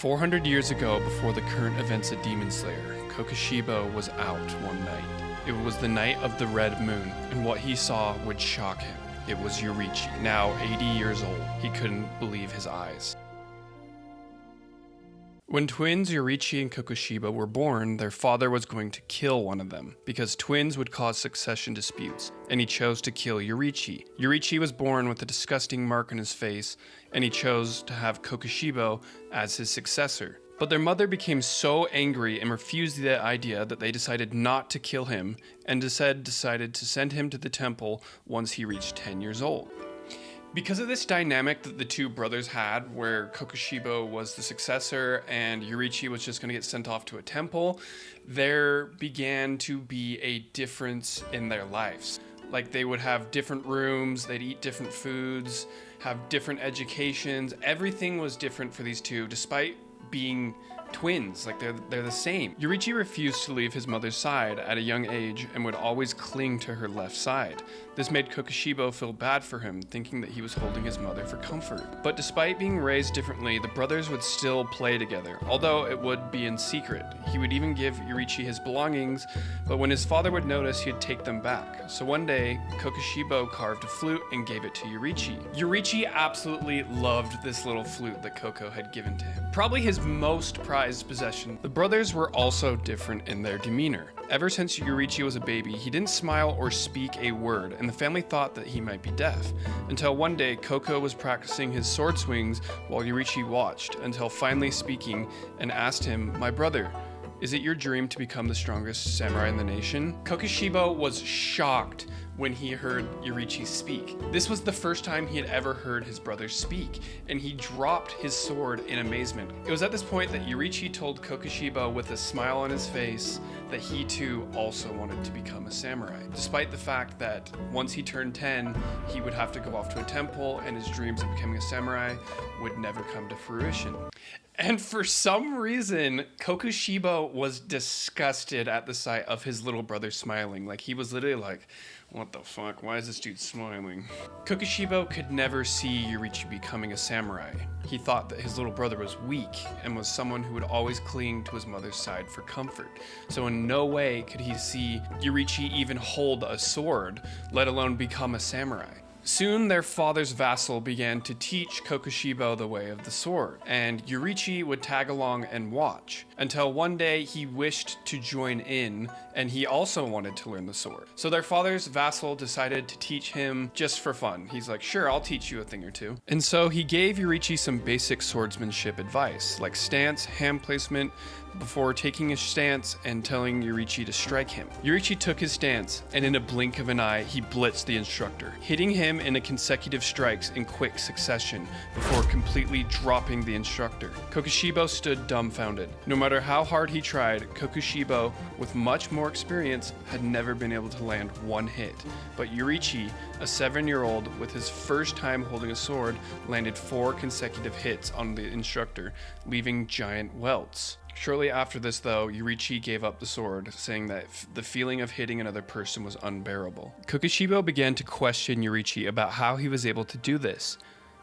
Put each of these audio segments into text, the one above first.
400 years ago, before the current events of Demonslayer, Kokoshibo was out one night. It was the night of the red moon, and what he saw would shock him. It was Yurichi, now 80 years old. He couldn't believe his eyes. When twins Yurichi and Kokoshibo were born, their father was going to kill one of them, because twins would cause succession disputes, and he chose to kill Yurichi. Yurichi was born with a disgusting mark on his face, and he chose to have Kokoshibo as his successor. But their mother became so angry and refused the idea that they decided not to kill him, and decided to send him to the temple once he reached 10 years old. Because of this dynamic that the two brothers had, where Kokoshibo was the successor and Yurichi was just going to get sent off to a temple, there began to be a difference in their lives. Like, they would have different rooms, they'd eat different foods, have different educations. Everything was different for these two, despite being twins. Like, they're the same. Yurichi refused to leave his mother's side at a young age and would always cling to her left side. This made Kokoshibo feel bad for him, thinking that he was holding his mother for comfort. But despite being raised differently, the brothers would still play together, although it would be in secret. He would even give Yurichi his belongings, but when his father would notice, he'd take them back. So one day, Kokoshibo carved a flute and gave it to Yurichi. Yurichi absolutely loved this little flute that Koko had given to him. Probably his most prized possession. The brothers were also different in their demeanor. Ever since Yurichi was a baby, he didn't smile or speak a word, and the family thought that he might be deaf. Until one day, Koko was practicing his sword swings while Yurichi watched, until finally speaking and asked him, "My brother, is it your dream to become the strongest samurai in the nation?" Kokoshibo was shocked when he heard Yurichi speak. This was the first time he had ever heard his brother speak, and he dropped his sword in amazement. It was at this point that Yurichi told Kokoshibo with a smile on his face that he too also wanted to become a samurai, despite the fact that once he turned 10, he would have to go off to a temple and his dreams of becoming a samurai would never come to fruition. And for some reason, Kokoshibo was disgusted at the sight of his little brother smiling. Like, he was literally like, "What the fuck? Why is this dude smiling?" Kokoshibo could never see Yurichi becoming a samurai. He thought that his little brother was weak and was someone who would always cling to his mother's side for comfort. So in no way could he see Yurichi even hold a sword, let alone become a samurai. Soon, their father's vassal began to teach Kokoshibo the way of the sword, and Yurichi would tag along and watch, until one day he wished to join in, and he also wanted to learn the sword. So their father's vassal decided to teach him just for fun. He's like, "Sure, I'll teach you a thing or two." And so he gave Yurichi some basic swordsmanship advice, like stance, hand placement, before taking his stance and telling Yurichi to strike him. Yurichi took his stance, and in a blink of an eye, he blitzed the instructor, hitting him in a consecutive strikes in quick succession before completely dropping the instructor. Kokoshibo stood dumbfounded. No matter how hard he tried, Kokoshibo, with much more experience, had never been able to land one hit. But Yurichi, a 7-year-old with his first time holding a sword, landed 4 consecutive hits on the instructor, leaving giant welts. Shortly after this, though, Yurichi gave up the sword, saying that the feeling of hitting another person was unbearable. Kokoshibo began to question Yurichi about how he was able to do this.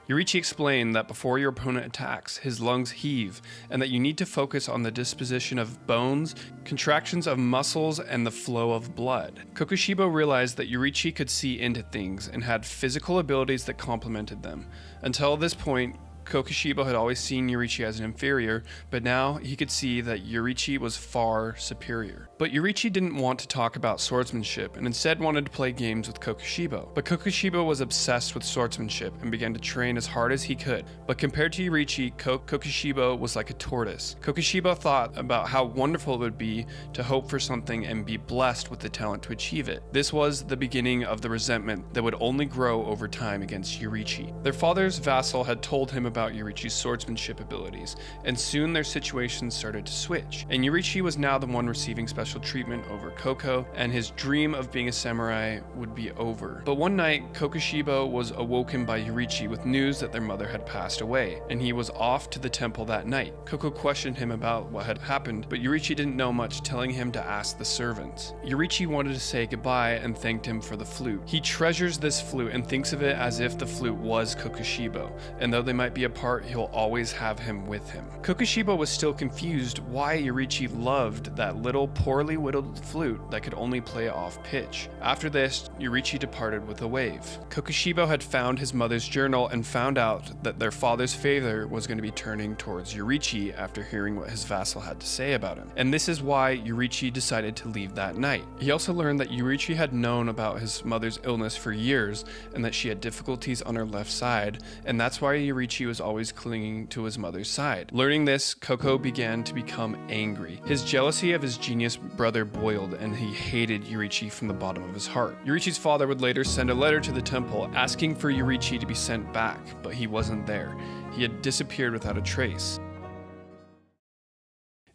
Yurichi explained that before your opponent attacks, his lungs heave, and that you need to focus on the disposition of bones, contractions of muscles, and the flow of blood. Kokoshibo realized that Yurichi could see into things and had physical abilities that complemented them. Until this point, Kokoshibo had always seen Yurichi as an inferior, but now he could see that Yurichi was far superior. But Yurichi didn't want to talk about swordsmanship and instead wanted to play games with Kokoshibo. But Kokoshibo was obsessed with swordsmanship and began to train as hard as he could. But compared to Yurichi, Kokoshibo was like a tortoise. Kokoshibo thought about how wonderful it would be to hope for something and be blessed with the talent to achieve it. This was the beginning of the resentment that would only grow over time against Yurichi. Their father's vassal had told him about Yurichi's swordsmanship abilities, and soon their situations started to switch, and Yurichi was now the one receiving special treatment over Koko, and his dream of being a samurai would be over. But one night, Kokoshibo was awoken by Yurichi with news that their mother had passed away, and he was off to the temple that night. Koko questioned him about what had happened, but Yurichi didn't know much, telling him to ask the servants. Yurichi wanted to say goodbye and thanked him for the flute. He treasures this flute and thinks of it as if the flute was Kokoshibo, and though they might be apart, he'll always have him with him. Kokoshibo was still confused why Yoriichi loved that little poorly whittled flute that could only play off pitch. After this, Yoriichi departed with a wave. Kokoshibo had found his mother's journal and found out that their father's favor was going to be turning towards Yoriichi after hearing what his vassal had to say about him. And this is why Yoriichi decided to leave that night. He also learned that Yoriichi had known about his mother's illness for years and that she had difficulties on her left side, and that's why Yoriichi was always clinging to his mother's side. Learning this, Koko began to become angry. His jealousy of his genius brother boiled, and he hated Yoriichi from the bottom of his heart. Yoriichi's father would later send a letter to the temple asking for Yoriichi to be sent back, but he wasn't there. He had disappeared without a trace.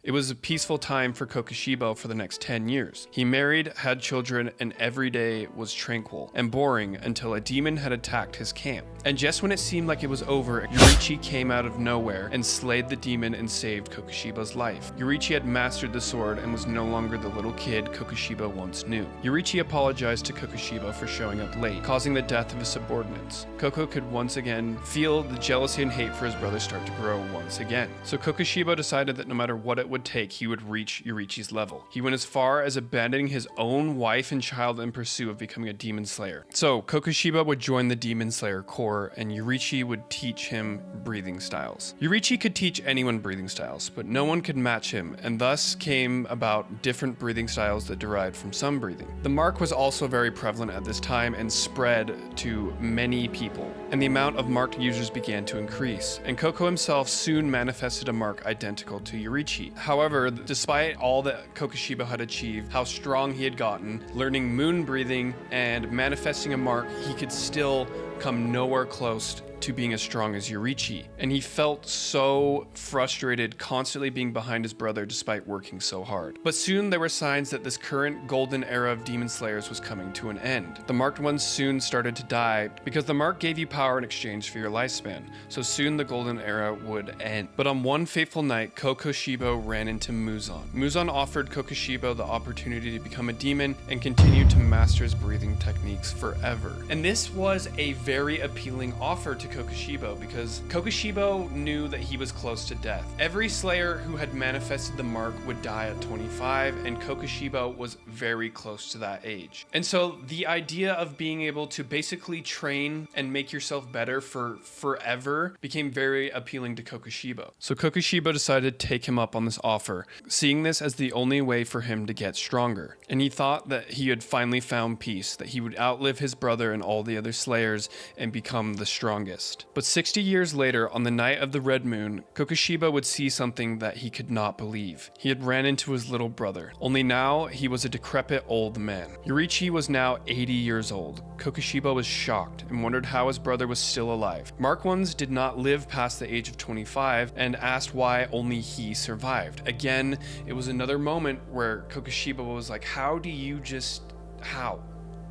It was a peaceful time for Kokoshibo for the next 10 years. He married, had children, and every day was tranquil and boring until a demon had attacked his camp. And just when it seemed like it was over, Yoriichi came out of nowhere and slayed the demon and saved Kokoshibo's life. Yoriichi had mastered the sword and was no longer the little kid Kokoshibo once knew. Yoriichi apologized to Kokoshibo for showing up late, causing the death of his subordinates. Koko could once again feel the jealousy and hate for his brother start to grow once again. So Kokoshibo decided that no matter what it would take, he would reach Yoriichi's level. He went as far as abandoning his own wife and child in pursuit of becoming a Demonslayer. So Kokoshibo would join the Demonslayer Corps, and Yoriichi would teach him breathing styles. Yoriichi could teach anyone breathing styles, but no one could match him, and thus came about different breathing styles that derived from sun breathing. The mark was also very prevalent at this time and spread to many people, and the amount of marked users began to increase, and Koko himself soon manifested a mark identical to Yoriichi. However, despite all that Kokoshibo had achieved, how strong he had gotten, learning moon breathing and manifesting a mark, he could still come nowhere close to being as strong as Yoriichi, and he felt so frustrated constantly being behind his brother despite working so hard. But soon there were signs that this current golden era of demon slayers was coming to an end. The marked ones soon started to die because the mark gave you power in exchange for your lifespan, so soon the golden era would end. But on one fateful night, Kokoshibo ran into Muzan. Muzan offered Kokoshibo the opportunity to become a demon and continue to master his breathing techniques forever. And this was a very appealing offer to Kokoshibo because Kokoshibo knew that he was close to death. Every slayer who had manifested the mark would die at 25, and Kokoshibo was very close to that age. And so the idea of being able to basically train and make yourself better for forever became very appealing to Kokoshibo. So Kokoshibo decided to take him up on this offer, seeing this as the only way for him to get stronger. And he thought that he had finally found peace, that he would outlive his brother and all the other slayers and become the strongest. But 60 years later, on the night of the red moon, Kokoshibo would see something that he could not believe. He had ran into his little brother, only now he was a decrepit old man. Yoriichi was now 80 years old. Kokoshibo was shocked and wondered how his brother was still alive. Mark ones did not live past the age of 25 and asked why only he survived. Again, it was another moment where Kokoshibo was like, how?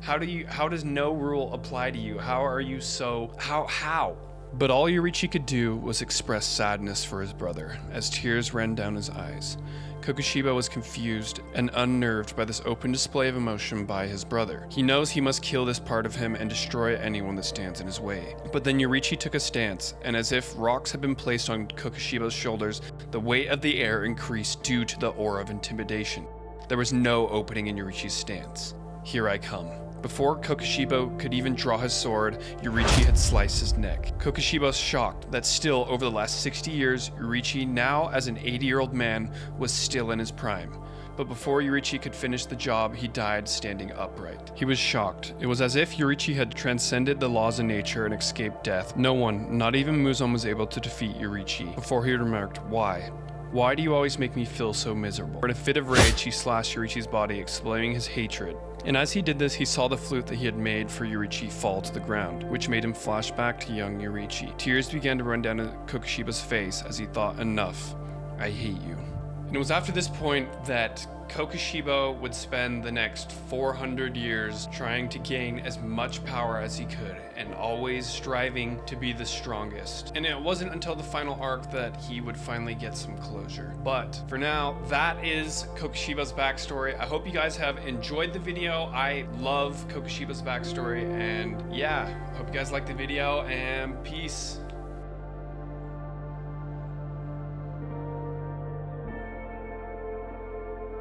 How does no rule apply to you? How? But all Yoriichi could do was express sadness for his brother as tears ran down his eyes. Kokoshibo was confused and unnerved by this open display of emotion by his brother. He knows he must kill this part of him and destroy anyone that stands in his way. But then Yoriichi took a stance, and as if rocks had been placed on Kokoshibo's shoulders, the weight of the air increased due to the aura of intimidation. There was no opening in Yoriichi's stance. Here I come. Before Kokoshibo could even draw his sword, Yoriichi had sliced his neck. Kokoshibo was shocked that still, over the last 60 years, Yoriichi, now as an 80-year-old man, was still in his prime. But before Yoriichi could finish the job, he died standing upright. He was shocked. It was as if Yoriichi had transcended the laws of nature and escaped death. No one, not even Muzan, was able to defeat Yoriichi. Before he remarked, "Why? Why do you always make me feel so miserable?" In a fit of rage, he slashed Yoriichi's body, explaining his hatred. And as he did this, he saw the flute that he had made for Yoriichi fall to the ground, which made him flash back to young Yoriichi. Tears began to run down Kokoshibo's face as he thought, enough, I hate you. And it was after this point that Kokoshibo would spend the next 400 years trying to gain as much power as he could and always striving to be the strongest. And it wasn't until the final arc that he would finally get some closure. But for now, that is Kokoshibo's backstory. I hope you guys have enjoyed the video. I love Kokoshibo's backstory, and yeah, hope you guys liked the video, and peace.